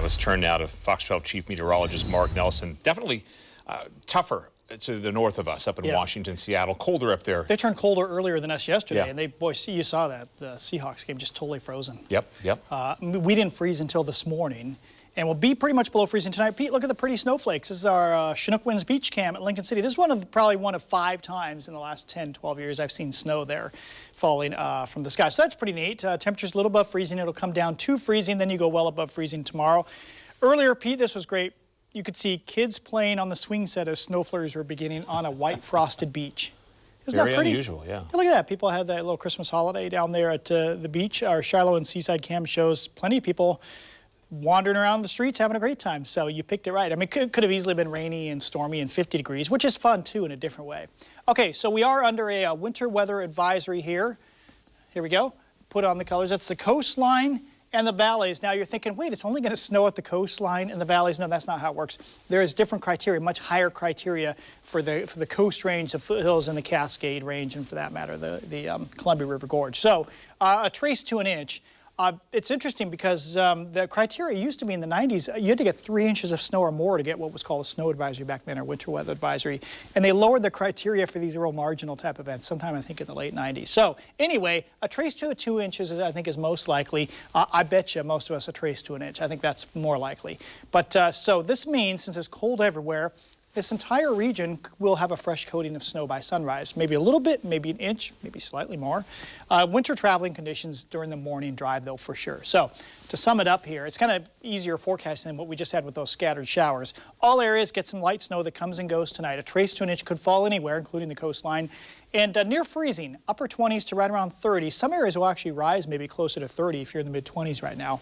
let's turn now to Fox 12 Chief Meteorologist Mark Nelson. Definitely tougher to the north of us, up in Washington, Seattle. Colder up there. They turned colder earlier than us yesterday, and you saw that. The Seahawks game just totally frozen. Yep. We didn't freeze until this morning, and we'll be pretty much below freezing tonight. Pete, look at the pretty snowflakes. This is our Chinook Winds Beach Cam at Lincoln City. This is probably one of 5 times in the last 10, 12 years I've seen snow there falling from the sky. So that's pretty neat. Temperature's a little above freezing. It'll come down to freezing, then you go well above freezing tomorrow. Earlier, Pete, this was great. You could see kids playing on the swing set as snow flurries were beginning on a white frosted beach. Isn't that pretty? Very unusual, yeah. Look at that. People had that little Christmas holiday down there at the beach. Our Shiloh and Seaside Cam shows plenty of people wandering around the streets having a great time. So you picked it right. I mean, it could have easily been rainy and stormy and 50 degrees, which is fun too in a different way. Okay, so we are under a winter weather advisory here. Here we go. Put on the colors. That's the coastline and the valleys. Now you're thinking, wait, it's only going to snow at the coastline and the valleys. No, that's not how it works. There is different criteria, much higher criteria for the coast range, the foothills, and the Cascade Range, and for that matter, the Columbia River Gorge. So a trace to an inch. It's interesting because the criteria used to be in the 90s, you had to get 3 inches of snow or more to get what was called a snow advisory back then, or winter weather advisory. And they lowered the criteria for these real marginal type events sometime, I think, in the late 90s. So anyway, a trace to 2 inches, I think, is most likely. I bet you most of us a trace to an inch. I think that's more likely. But so this means, since it's cold everywhere, this entire region will have a fresh coating of snow by sunrise. Maybe a little bit, maybe an inch, maybe slightly more. Winter traveling conditions during the morning drive, though, for sure. So to sum it up here, it's kind of easier forecasting than what we just had with those scattered showers. All areas get some light snow that comes and goes tonight. A trace to an inch could fall anywhere, including the coastline. And near freezing, upper 20s to right around 30. Some areas will actually rise maybe closer to 30 if you're in the mid-20s right now.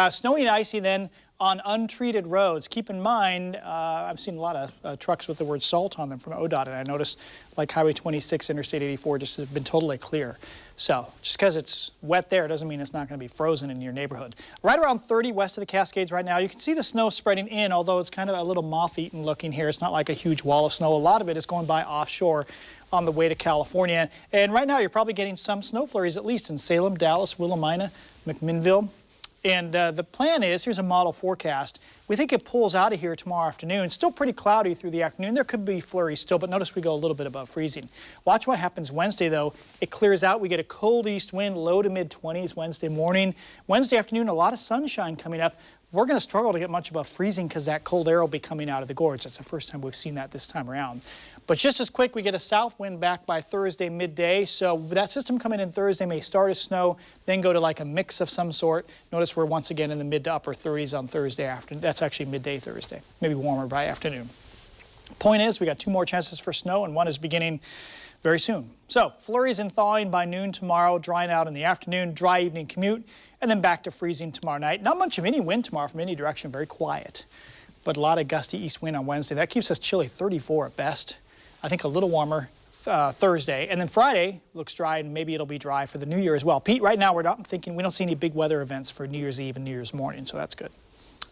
Snowy and icy then on untreated roads. Keep in mind, I've seen a lot of trucks with the word salt on them from ODOT, and I noticed like Highway 26, Interstate 84 just has been totally clear. So just because it's wet there doesn't mean it's not going to be frozen in your neighborhood. Right around 30 west of the Cascades right now. You can see the snow spreading in, although it's kind of a little moth-eaten looking here. It's not like a huge wall of snow. A lot of it is going by offshore on the way to California. And right now you're probably getting some snow flurries, at least in Salem, Dallas, Willamina, McMinnville. And the plan is, here's a model forecast. We think it pulls out of here tomorrow afternoon. It's still pretty cloudy through the afternoon. There could be flurries still, but notice we go a little bit above freezing. Watch what happens Wednesday, though. It clears out. We get a cold east wind, low to mid-20s Wednesday morning. Wednesday afternoon, a lot of sunshine coming up. We're going to struggle to get much above freezing because that cold air will be coming out of the gorge. That's the first time we've seen that this time around. But just as quick, we get a south wind back by Thursday midday. So that system coming in Thursday may start as snow, then go to like a mix of some sort. Notice we're once again in the mid to upper 30s on Thursday afternoon. That's actually midday Thursday, maybe warmer by afternoon. Point is, we got 2 more chances for snow, and one is beginning very soon. So flurries and thawing by noon tomorrow, drying out in the afternoon, dry evening commute, and then back to freezing tomorrow night. Not much of any wind tomorrow from any direction, very quiet, but a lot of gusty east wind on Wednesday. That keeps us chilly, 34 at best. I think a little warmer Thursday, and then Friday looks dry, and maybe it'll be dry for the New Year as well. Pete, right now we don't see any big weather events for New Year's Eve and New Year's morning, so that's good.